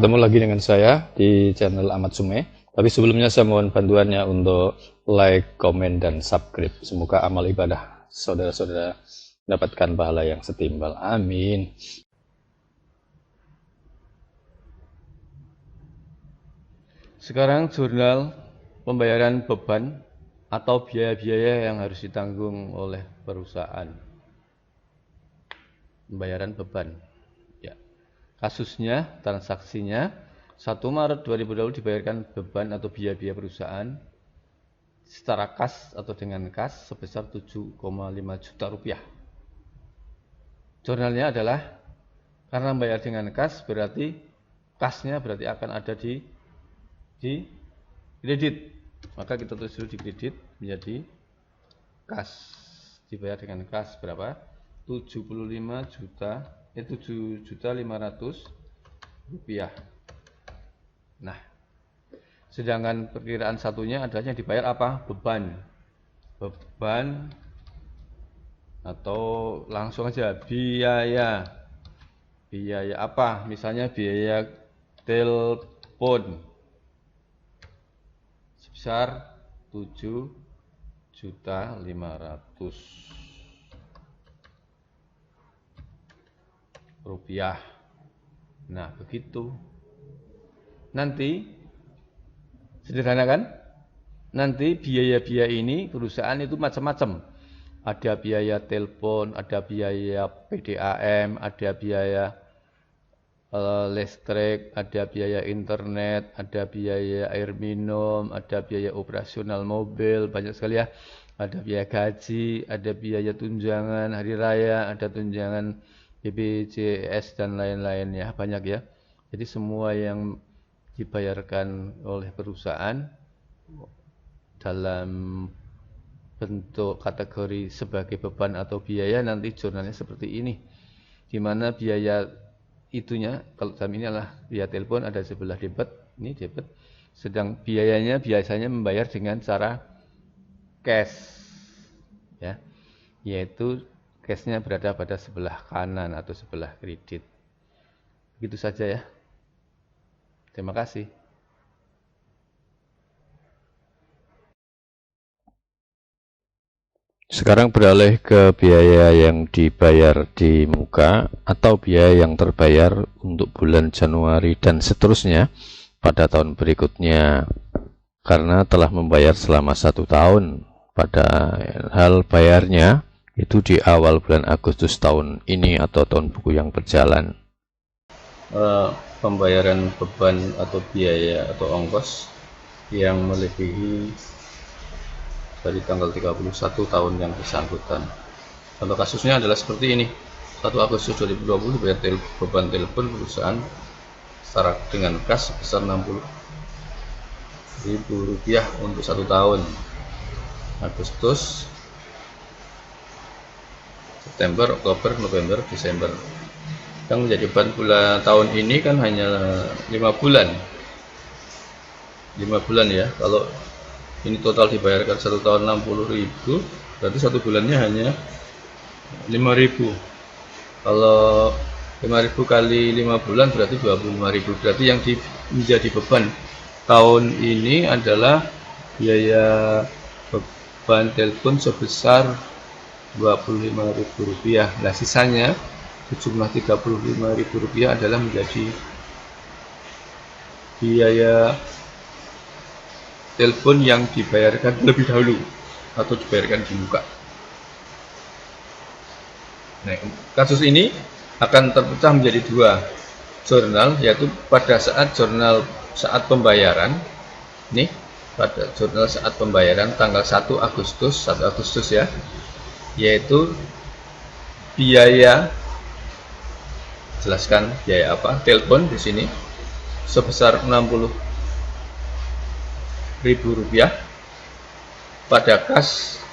Ketemu lagi dengan saya di channel Ahmad Sume. Tapi sebelumnya saya mohon bantuannya untuk like, komen, dan subscribe. Semoga amal ibadah saudara-saudara mendapatkan pahala yang setimbal. Amin. Sekarang jurnal pembayaran beban atau biaya-biaya yang harus ditanggung oleh perusahaan. Pembayaran beban. Ya. Kasusnya, transaksinya 1 Maret 2020 dibayarkan beban atau biaya-biaya perusahaan secara kas atau dengan kas sebesar 7,5 juta rupiah. Jurnalnya adalah karena membayar dengan kas berarti kasnya berarti akan ada di kredit. Maka kita tulis dulu di kredit menjadi kas. Dibayar dengan kas berapa? 7,5 juta, 7.500.000 rupiah. Nah, sedangkan perkiraan satunya adalah yang dibayar apa? Beban. Beban atau langsung aja biaya. Biaya apa? Misalnya biaya telepon sebesar 7.500.000 rupiah. Nah, begitu. Nanti sederhana kan? Nanti biaya-biaya ini perusahaan itu macam-macam. Ada biaya telepon, ada biaya PDAM, ada biaya listrik, ada biaya internet, ada biaya air minum, ada biaya operasional mobil, banyak sekali ya. Ada biaya gaji, ada biaya tunjangan hari raya, ada tunjangan BPJS dan lain-lain ya, banyak ya. Jadi semua yang dibayarkan oleh perusahaan dalam bentuk kategori sebagai beban atau biaya nanti jurnalnya seperti ini. Di mana biaya itunya, kalau dalam ini adalah biaya telepon ada sebelah debit, ini debit. Sedang biayanya biasanya membayar dengan cara cash, ya, yaitu cashnya berada pada sebelah kanan atau sebelah kredit. Begitu saja ya. Terima kasih. Sekarang beralih ke biaya yang dibayar di muka atau biaya yang terbayar untuk bulan Januari dan seterusnya pada tahun berikutnya karena telah membayar selama 1 tahun. Pada hal bayarnya itu di awal bulan Agustus tahun ini atau tahun buku yang berjalan. Pembayaran beban atau biaya atau ongkos yang melebihi dari tanggal 31 tahun yang bersangkutan. Contoh kasusnya adalah seperti ini. 1 Agustus 2020 bayar beban telepon perusahaan secara dengan kas sebesar Rp60.000 untuk 1 tahun. Agustus, September, Oktober, November, Desember. Yang menjadi beban bulan tahun ini kan hanya 5 bulan. 5 bulan ya. Kalau ini total dibayarkan 1 tahun 60.000, berarti 1 bulannya hanya 5.000. Kalau 5.000 kali 5 bulan berarti 25.000. Berarti yang menjadi beban tahun ini adalah biaya beban telepon sebesar Rp25.000. Nah, sisanya sejumlah Rp35.000 adalah menjadi biaya telepon yang dibayarkan lebih dahulu atau dibayarkan di muka. Nah, kasus ini akan terpecah menjadi 2 jurnal, yaitu pada saat pembayaran. Nih, pada jurnal saat pembayaran tanggal 1 Agustus ya, yaitu biaya, jelaskan biaya apa, telepon di sini sebesar Rp60.000, pada kas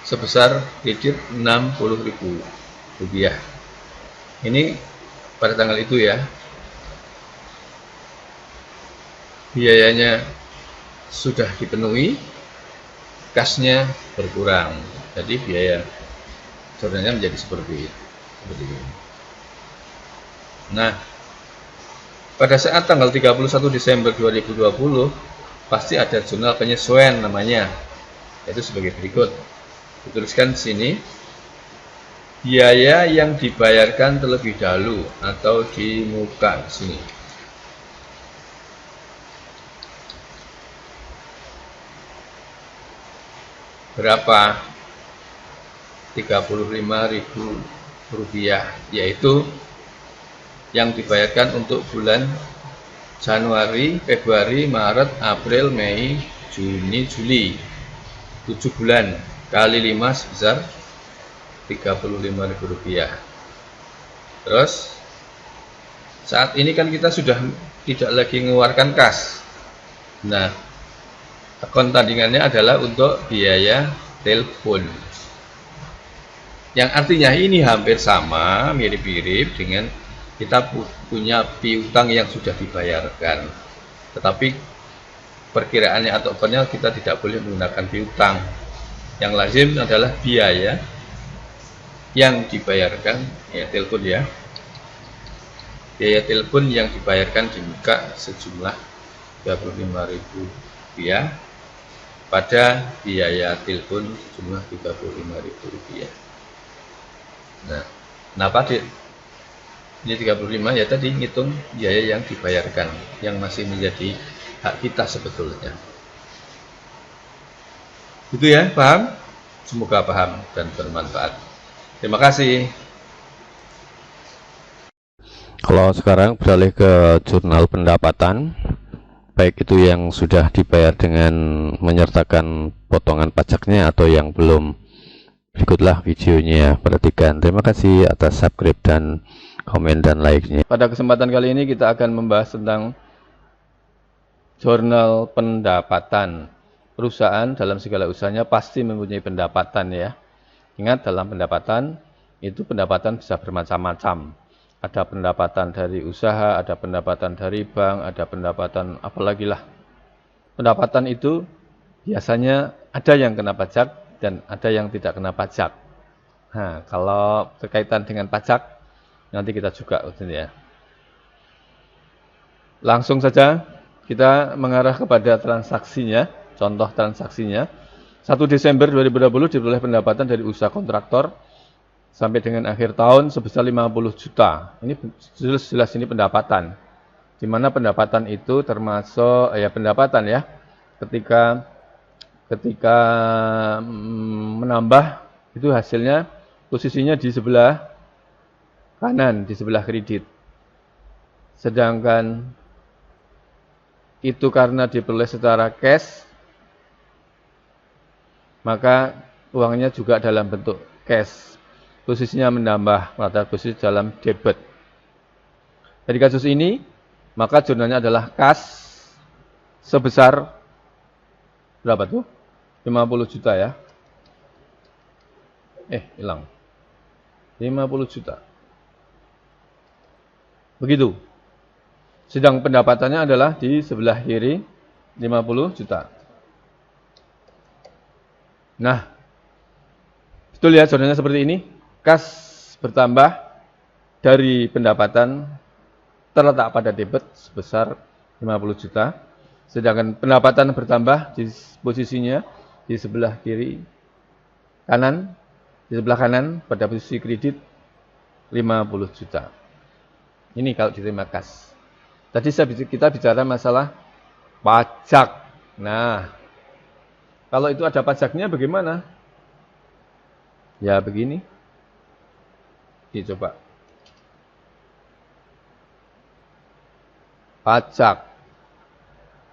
sebesar kredit Rp60.000. Ini pada tanggal itu ya. Biayanya sudah dipenuhi, kasnya berkurang. Jadi biaya jurnalnya menjadi seperti ini. Nah, pada saat tanggal 31 Desember 2020 pasti ada jurnal penyesuaian namanya, yaitu sebagai berikut. Dituliskan di sini, biaya yang dibayarkan terlebih dahulu atau di muka di sini. Berapa? Rp35.000, yaitu yang dibayarkan untuk bulan Januari, Februari, Maret, April, Mei, Juni, Juli, 7 bulan kali 5 sebesar Rp35.000. Terus saat ini kan kita sudah tidak lagi mengeluarkan kas. Nah, akun tandingannya adalah untuk biaya telepon, yang artinya ini hampir sama, mirip-mirip dengan kita punya piutang yang sudah dibayarkan, tetapi perkiraannya atau akunnya kita tidak boleh menggunakan piutang. Yang lazim adalah biaya yang dibayarkan, ya telepon ya, biaya telepon yang dibayarkan di muka sejumlah Rp35.000 pada biaya telepon sejumlah Rp35.000. Nah, kenapa ini 35 ya, tadi ngitung biaya yang dibayarkan yang masih menjadi hak kita sebetulnya. Itu ya, paham? Semoga paham dan bermanfaat. Terima kasih. Kalau sekarang beralih ke jurnal pendapatan, baik itu yang sudah dibayar dengan menyertakan potongan pajaknya atau yang belum. Berikutlah videonya, perhatikan. Terima kasih atas subscribe dan komen dan like-nya. Pada kesempatan kali ini kita akan membahas tentang jurnal pendapatan. Perusahaan dalam segala usahanya pasti mempunyai pendapatan ya. Ingat, dalam pendapatan itu pendapatan bisa bermacam-macam. Ada pendapatan dari usaha, ada pendapatan dari bank, ada pendapatan apalagi lah. Pendapatan itu biasanya ada yang kena pajak dan ada yang tidak kena pajak. Nah, kalau berkaitan dengan pajak, nanti kita juga ya. Langsung saja kita mengarah kepada transaksinya. Contoh transaksinya, 1 Desember 2020 diperoleh pendapatan dari usaha kontraktor sampai dengan akhir tahun sebesar 50 juta. Ini jelas ini pendapatan. Di mana pendapatan itu termasuk ya pendapatan ya. Ketika menambah itu hasilnya posisinya di sebelah kanan, di sebelah kredit. Sedangkan itu karena diperoleh secara cash, maka uangnya juga dalam bentuk cash. Posisinya menambah, pada posisi dalam debit. Dari kasus ini, maka jurnalnya adalah kas sebesar berapa tuh? 50 juta ya. Hilang. 50 juta. Begitu. Sedang pendapatannya adalah di sebelah kiri 50 juta. Nah, betul ya jurnalnya seperti ini. Kas bertambah dari pendapatan terletak pada debit sebesar 50 juta. Sedangkan pendapatan bertambah di posisinya di sebelah kiri kanan, di sebelah kanan pada posisi kredit 50 juta. Ini kalau diterima kas. Tadi kita bicara masalah pajak. Nah, kalau itu ada pajaknya bagaimana? Ya begini. Coba. Pajak.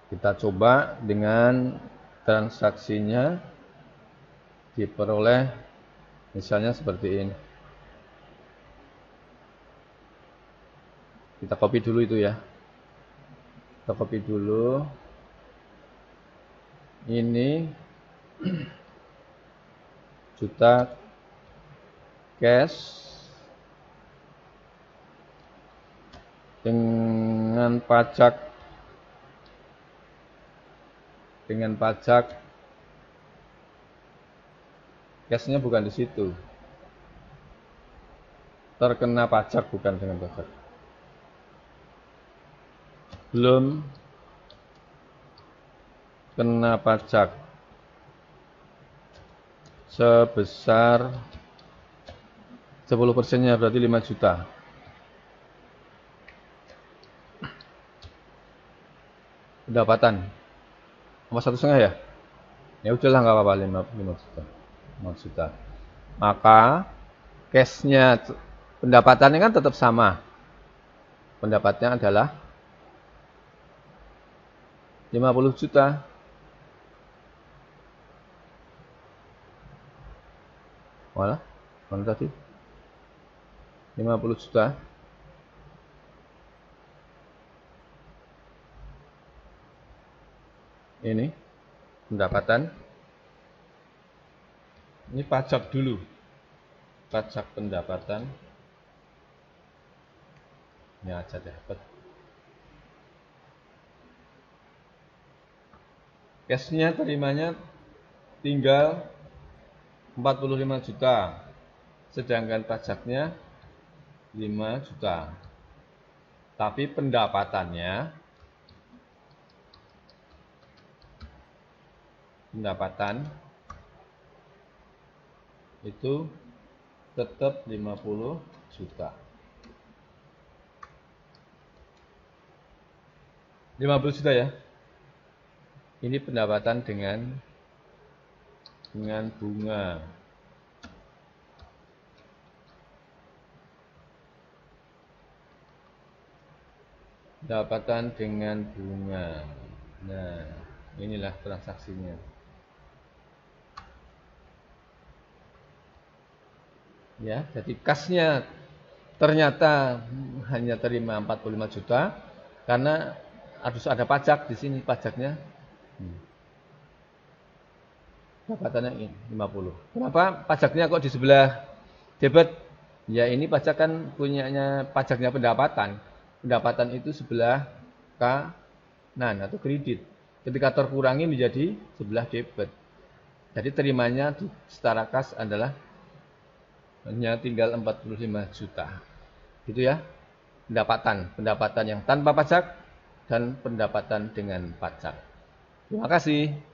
Kita coba dengan transaksinya diperoleh misalnya seperti ini. Kita copy dulu itu ya. Kita copy dulu. Ini juta cash dengan pajak cashnya bukan di situ, terkena pajak bukan dengan pajak. belum kena pajak sebesar 10%-nya berarti 5 juta. Pendapatan sama 1,5 ya? Ya udahlah nggak apa-apa 5 juta. 5 juta. Maka cashnya pendapatannya kan tetap sama. Pendapatnya adalah 50 juta. Mana tadi? 50 juta. Ini pendapatan. Ini pajak dulu. Pajak pendapatan. Ini aja dapat. Cashnya terimanya tinggal 45 juta. Sedangkan pajaknya 5 juta. Tapi pendapatan itu tetap 50 juta. 50 juta ya. Ini pendapatan dengan bunga. Pendapatan dengan bunga. Nah, inilah transaksinya. Ya, jadi kasnya ternyata hanya terima 45 juta karena harus ada pajak di sini, pajaknya pendapatannya ini 50. Kenapa pajaknya kok di sebelah debit? Ya ini pajak kan punyanya pajaknya pendapatan. Pendapatan itu sebelah kanan atau kredit. Ketika terkurangi menjadi sebelah debit. Jadi terimanya secara kas adalah hanya tinggal 45 juta. Gitu ya. Pendapatan yang tanpa pajak dan pendapatan dengan pajak. Terima kasih.